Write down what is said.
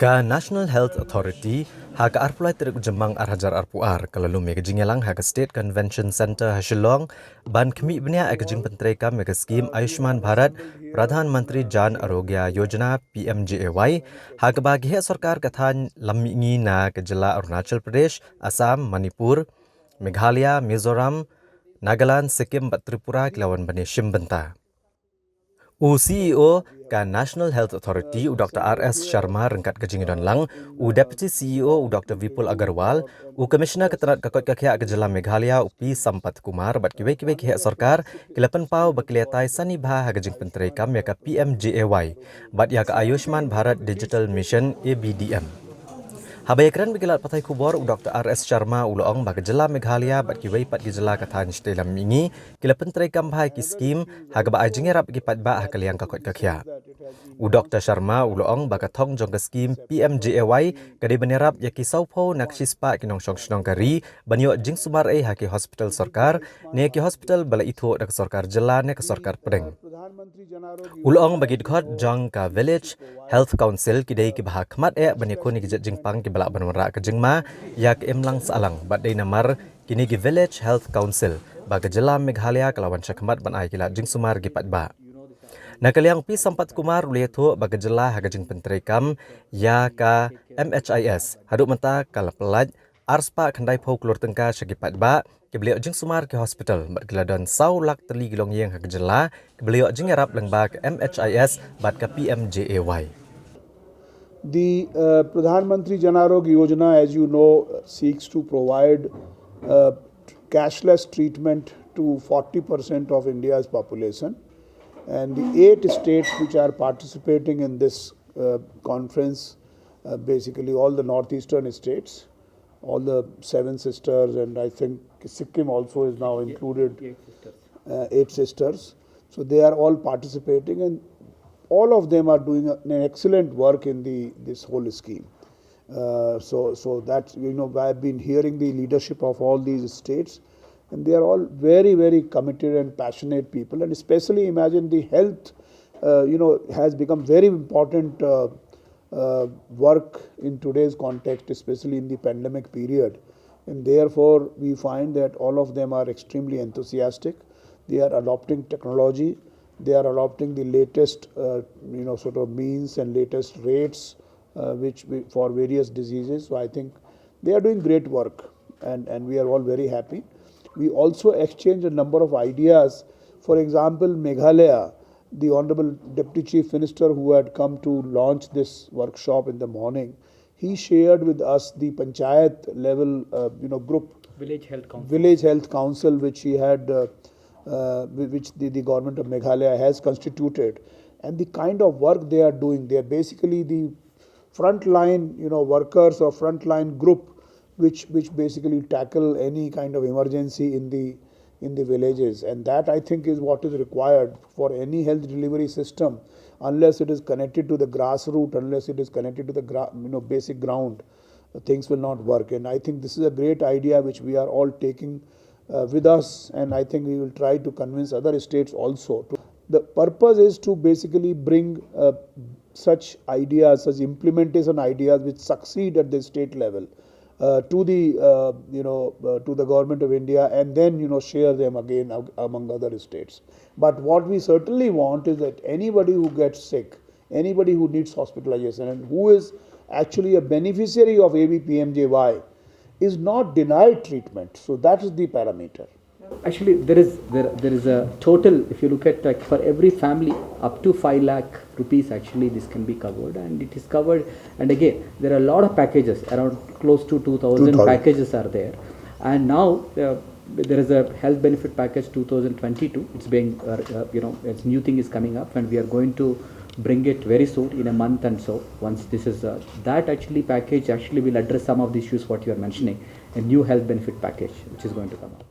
Ka National Health Authority haka arpulai teruk jembang arhajar arpuar kalalu mega jingelang haka State Convention Center Shillong ban Khmih bniah ke Jingpyntreikam mega skim Ayushman Bharat Pradhan Mantri Jan Arogya Yojana PMJAY haka bagi sarkar ke Thain Mihngi na ke jela Arunachal Pradesh, Assam, Manipur, Meghalaya, Mizoram, Nagaland, Sikkim, Tripura kelawan bani Shimbenta. CEO ka National Health Authority Dr. R.S. Sharma rengkat ke Jingidon Lang, Deputy CEO Dr. Vipul Agarwal, Commissioner Ketenat Kakot Kakya ke Jela Meghalaya P. Sampat Kumar bat kiwe-kiwe kihak sarkar kilapan pau bakiliatai sani bah ke Jingpyntreikam ya ka PMJAY bat ya ka Ayushman Bharat Digital Mission ABDM. Habayakran bikilat patai kubor Dr. R.S. Sharma uloong bagi jela Meghalaya bat kiwei pat gijela ka Thain Shatei Mihngi Jingpyntreikam bahai ki skim haga ba ajingerap ki pat ba hakaliang kakot kakya. Dr. Sharma uloong baka thong jong ka skim PMJAY kadi benerap ya ki saupo nak sispa ki nong song kari banyo jing sumar haki hospital sarkar ne ki hospital bala itho dak sarkar jela ne ka sarkar pedeng. Uloong bagi dikot jong ka village health council kidai ki bahak khmat bani ko ni gijat jingpang ki balak banwara ke jingma yak emlang salang badai namar kini ki village health council baga jela Meghalaya kelawan syakmat ban ai kila jing sumar gi patba nakaliang P. Sampat Kumar uliathu baga jela haga Jingpyntreikam ya ka MHIS haduk menta kalapelaj arspa khandai phau klur tengka syagi patba ke beliau jing sumar ke hospital bat geladon sau lak teli gilong yeng haga jela ke beliau jing yarap lengba ke MHIS bat ka PMJAY. The Pradhan Mantri Jan Arogya Yojana, as you know, seeks to provide cashless treatment to 40% of India's population. And the 8 states which are participating in this conference, basically all the northeastern states, all the 7 sisters, and I think Sikkim also is now included, 8 sisters. So they are all participating, and all of them are doing an excellent work in this whole scheme. So that's, I've been hearing the leadership of all these states, and they are all very, very committed and passionate people. And especially imagine the health, has become very important work in today's context, especially in the pandemic period. And therefore, we find that all of them are extremely enthusiastic. They are adopting technology. They are adopting the latest, sort of means and latest rates, for various diseases. So I think they are doing great work, and we are all very happy. We also exchange a number of ideas. For example, Meghalaya, the Honorable Deputy Chief Minister who had come to launch this workshop in the morning, he shared with us the Panchayat level, group, Village Health Council, which he had. Which the government of Meghalaya has constituted, and the kind of work they are doing. They are basically the frontline, workers or frontline group, which basically tackle any kind of emergency in the villages, and that I think is what is required for any health delivery system. Unless it is connected to the grassroots, unless it is connected to the basic ground, things will not work. And I think this is a great idea which we are all taking with us, and I think we will try to convince other states also. The purpose is to basically bring such ideas, such implementation ideas which succeed at the state level to the government of India, and then share them again among other states. But what we certainly want is that anybody who gets sick, anybody who needs hospitalization, and who is actually a beneficiary of ABPMJY, is not denied treatment. So that is the parameter. Actually, there is a total, if you look at for every family, up to 5 lakh rupees actually this can be covered, and it is covered. And again, there are a lot of packages, around close to 2,000 packages are there. And now there is a health benefit package 2022. It's being, its new thing is coming up, and we are going to bring it very soon in a month. And so once this is that actually package actually will address some of the issues what you are mentioning, a new health benefit package which is going to come up.